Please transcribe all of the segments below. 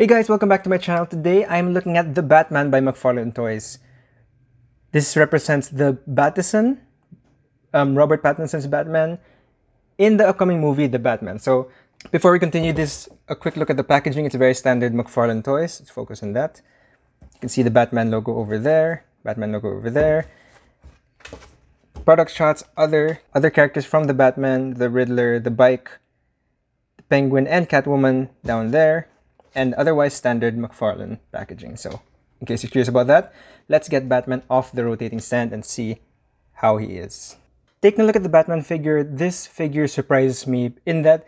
Hey guys, welcome back to my channel. Today I'm looking at The Batman by Mcfarlane Toys. This represents the Battison, Robert Pattinson's Batman, in the upcoming movie The Batman. So before we continue this, a quick look at the packaging. It's very standard Mcfarlane Toys. Let's focus on that. You can see the Batman logo over there, Batman logo over there. Product shots, other characters from the Batman, the Riddler, the Bike, the Penguin, and Catwoman down there. And otherwise standard Mcfarlane packaging. So in case you're curious about that, let's get Batman off the rotating stand and see how he is. Taking a look at the Batman figure, this figure surprises me in that,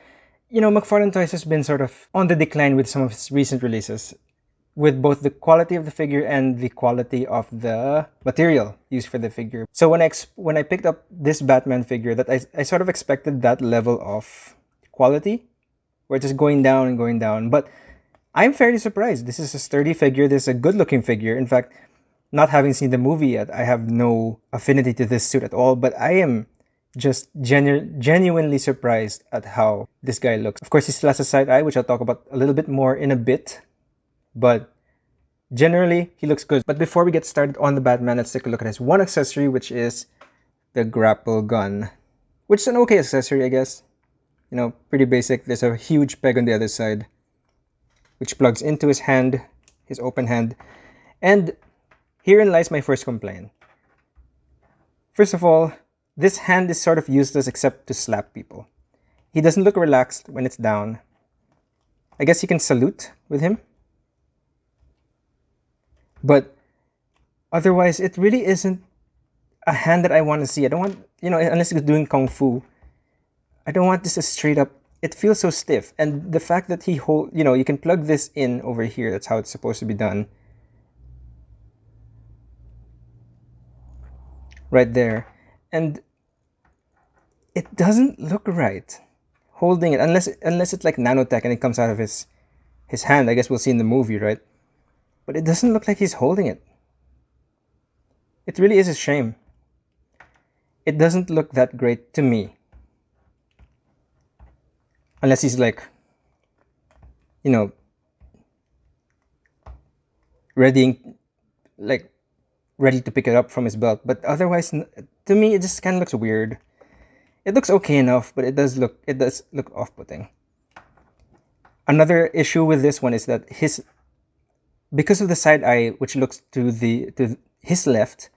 Mcfarlane Toys has been sort of on the decline with some of his recent releases, with both the quality of the figure and the quality of the material used for the figure. So when I picked up this Batman figure, that I sort of expected that level of quality, where it's just going down and going down, but I'm fairly surprised. This is a sturdy figure. This is a good-looking figure. In fact, not having seen the movie yet, I have no affinity to this suit at all, but I am just genuinely surprised at how this guy looks. Of course, he still has a side eye, which I'll talk about a little bit more in a bit, but generally, he looks good. But before we get started on the Batman, let's take a look at his one accessory, which is the grapple gun, which is an okay accessory, I guess. Pretty basic. There's a huge peg on the other side, which plugs into his hand, his open hand. And herein lies my first complaint. First of all, this hand is sort of useless except to slap people. He doesn't look relaxed when it's down. I guess you can salute with him. But otherwise, it really isn't a hand that I want to see. I don't want, unless he's doing kung fu, I don't want this as straight up. It feels so stiff, and the fact that he you can plug this in over here. That's how it's supposed to be done. Right there. And it doesn't look right holding it, unless it's like nanotech and it comes out of his hand. I guess we'll see in the movie, right? But it doesn't look like he's holding it. It really is a shame. It doesn't look that great to me. Unless he's like, ready to pick it up from his belt. But otherwise, to me, it just kind of looks weird. It looks okay enough, but it does look off-putting. Another issue with this one is that because of the side eye, which looks to his left,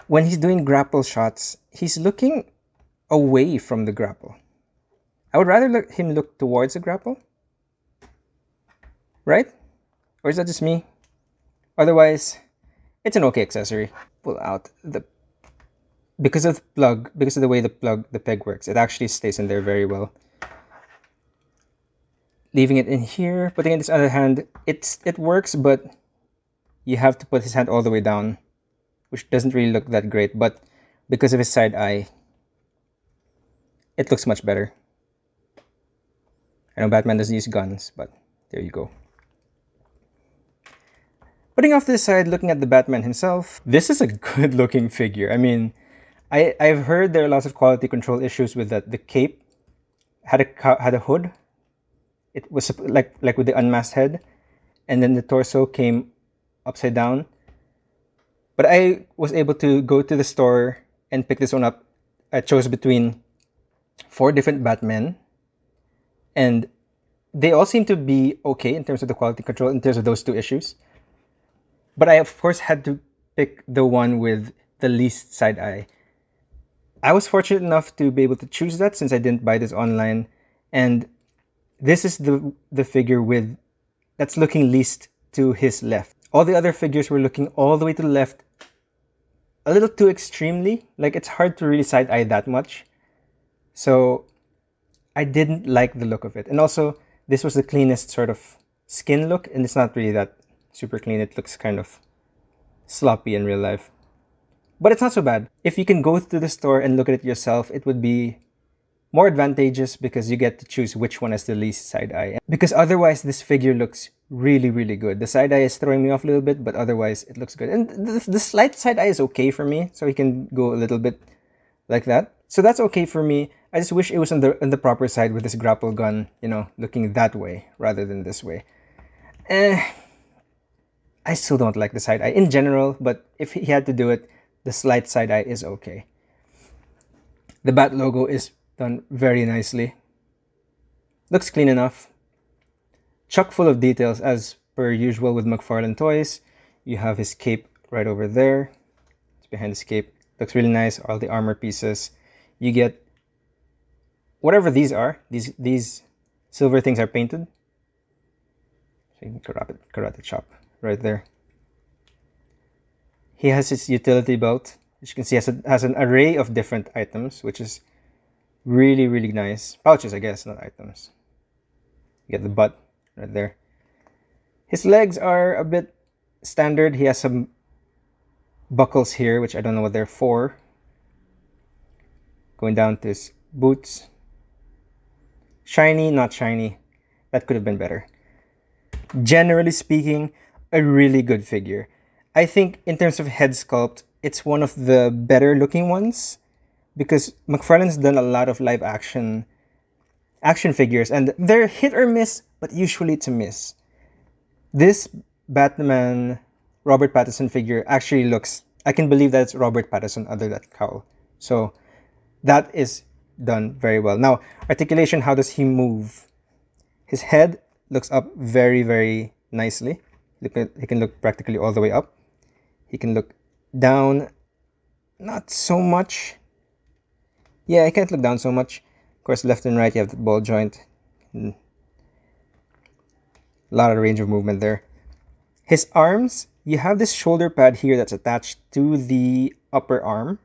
when he's doing grapple shots, he's looking away from the grapple. I would rather him look towards the grapple, right? Or is that just me? Otherwise, it's an okay accessory. Pull out because of the way the peg works, it actually stays in there very well. Leaving it in here, putting it in this other hand, it works, but you have to put his hand all the way down, which doesn't really look that great. But because of his side eye, it looks much better. I know Batman doesn't use guns, but there you go. Putting off to the side, looking at the Batman himself, this is a good-looking figure. I mean, I've heard there are lots of quality control issues with that. The cape had a hood. It was like with the unmasked head, and then the torso came upside down. But I was able to go to the store and pick this one up. I chose between 4 different Batmen, and they all seem to be okay in terms of the quality control, in terms of those 2 issues. But I, of course, had to pick the one with the least side eye. I was fortunate enough to be able to choose that since I didn't buy this online. And this is the figure that's looking least to his left. All the other figures were looking all the way to the left, a little too extremely. Like, it's hard to really side eye that much. So I didn't like the look of it. And also, this was the cleanest sort of skin look, and it's not really that super clean. It looks kind of sloppy in real life. But it's not so bad. If you can go to the store and look at it yourself, it would be more advantageous because you get to choose which one has the least side eye. Because otherwise, this figure looks really, really good. The side eye is throwing me off a little bit, but otherwise, it looks good. And the slight side eye is okay for me, so he can go a little bit like that. So that's okay for me. I just wish it was on the proper side with this grapple gun, looking that way rather than this way. Eh, I still don't like the side eye in general, but if he had to do it, the slight side eye is okay. The bat logo is done very nicely. Looks clean enough. Chock full of details as per usual with Mcfarlane Toys. You have his cape right over there. It's behind his cape. Looks really nice. All the armor pieces. You get whatever these are. These silver things are painted. So you can karate chop right there. He has his utility belt, which you can see has an array of different items, which is really, really nice. Pouches, I guess, not items. You get the butt right there. His legs are a bit standard. He has some buckles here, which I don't know what they're for. Going down to his boots. Shiny, not shiny. That could have been better. Generally speaking, a really good figure. I think in terms of head sculpt, it's one of the better looking ones because McFarlane's done a lot of live action figures and they're hit or miss, but usually to miss. This Batman Robert Pattinson figure actually looks, I can believe that it's Robert Pattinson under that cowl. So that is done very well. Now, articulation, how does he move? His head looks up very, very nicely. He can look practically all the way up. He can look down, not so much. Yeah, I can't look down so much. Of course, left and right, you have the ball joint. A lot of range of movement there. His arms, you have this shoulder pad here that's attached to the upper arm,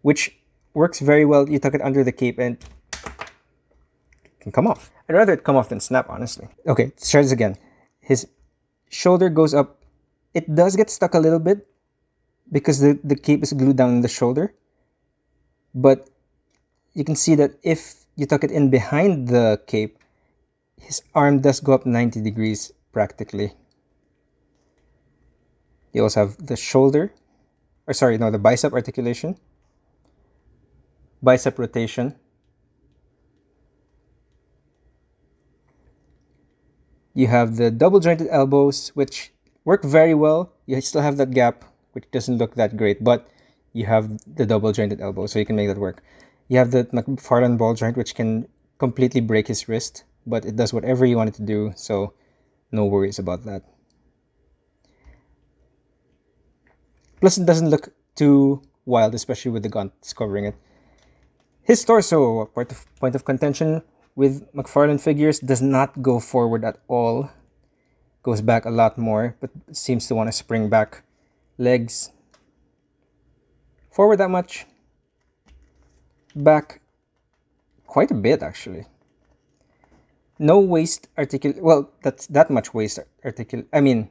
which works very well. You tuck it under the cape and it can come off. I'd rather it come off than snap, honestly. Okay, let's try this again. His shoulder goes up. It does get stuck a little bit because the cape is glued down in the shoulder. But you can see that if you tuck it in behind the cape, his arm does go up 90 degrees practically. You also have the shoulder, or sorry, no, the bicep articulation, bicep rotation. You have the double jointed elbows, which work very well. You still have that gap, which doesn't look that great, but you have the double jointed elbow, so you can make that work. You have the McFarlane ball joint, which can completely break his wrist, but it does whatever you want it to do, so no worries about that. Plus, it doesn't look too wild, especially with the gauntlets covering it. His torso, point of contention with McFarlane figures, does not go forward at all. Goes back a lot more, but seems to want to spring back. Legs, forward that much. Back, quite a bit actually. No waist articulation. Well, that's that much waist articulation. I mean,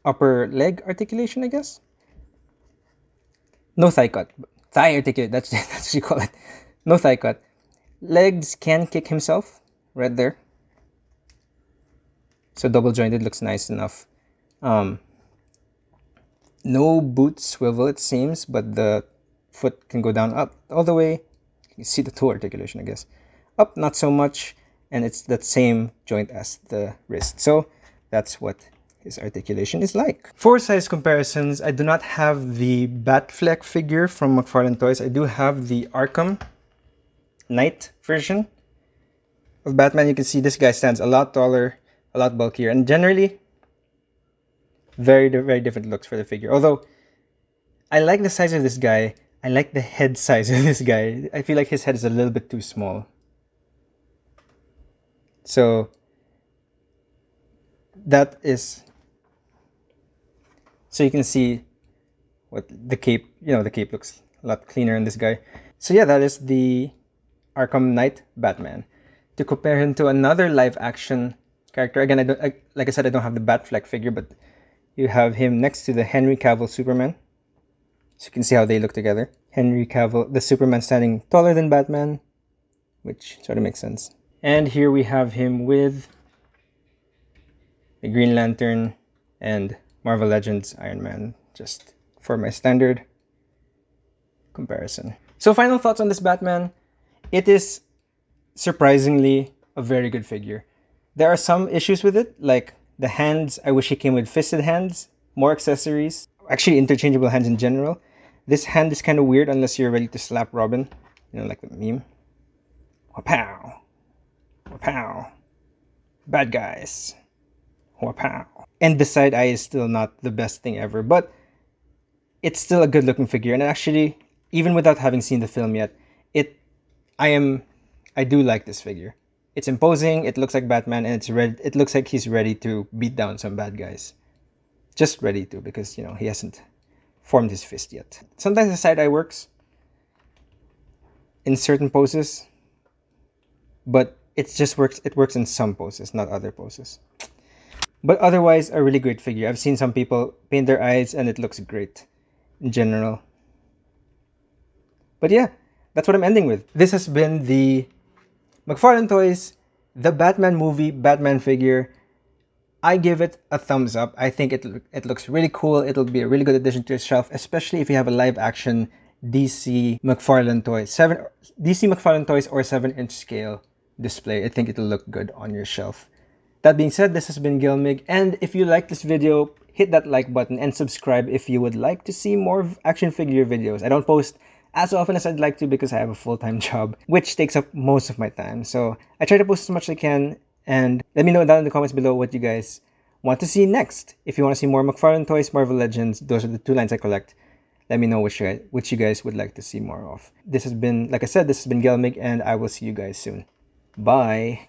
upper leg articulation, I guess. No thigh cut. Thigh articulate. That's what you call it. No thigh cut. Legs can kick himself right there. So double jointed looks nice enough. No boot swivel it seems, but the foot can go down up all the way. You see the toe articulation, I guess. Up not so much, and it's that same joint as the wrist. So that's what his articulation is like. For size comparisons, I do not have the Batfleck figure from McFarlane Toys. I do have the Arkham Knight version of Batman. You can see this guy stands a lot taller, a lot bulkier, and generally very, very different looks for the figure. Although I like the size of this guy, I like the head size of this guy. I feel like his head is a little bit too small. So that is, so you can see what the cape, the cape looks a lot cleaner in this guy. So yeah, that is the Arkham Knight Batman. To compare him to another live action character, again, like I said, I don't have the Batfleck figure, but you have him next to the Henry Cavill Superman. So you can see how they look together. Henry Cavill, the Superman standing taller than Batman, which sort of makes sense. And here we have him with the Green Lantern and Marvel Legends Iron Man, just for my standard comparison. So final thoughts on this Batman. It is surprisingly a very good figure. There are some issues with it, like The hands, I wish he came with fisted hands, more accessories, actually interchangeable hands in general. This hand is kind of weird unless you're ready to slap Robin, you know, like the meme. Wapow, wapow, bad guys, wapow. And the side eye is still not the best thing ever, but it's still a good looking figure. And actually, even without having seen the film yet, it, I am, I do like this figure. It's imposing. It looks like Batman, and it's red. It looks like he's ready to beat down some bad guys. Just ready to, because you know he hasn't formed his fist yet. Sometimes the side eye works in certain poses, but it just works. It works in some poses, not other poses. But otherwise, a really great figure. I've seen some people paint their eyes, and it looks great in general. But yeah, that's what I'm ending with. This has been the Mcfarlane Toys, the Batman movie, Batman figure. I give it a thumbs up. I think it looks really cool. It'll be a really good addition to your shelf, especially if you have a live action DC Mcfarlane Toys, DC Mcfarlane Toys or 7-inch scale display. I think it'll look good on your shelf. That being said, this has been Gelmig, and if you like this video, hit that like button and subscribe if you would like to see more action figure videos. I don't post as often as I'd like to because I have a full-time job, which takes up most of my time. So I try to post as much as I can, and let me know down in the comments below what you guys want to see next. If you want to see more Mcfarlane Toys, Marvel Legends, those are the two lines I collect. Let me know which you guys would like to see more of. This has been, like I said, this has been Gelmig, and I will see you guys soon. Bye!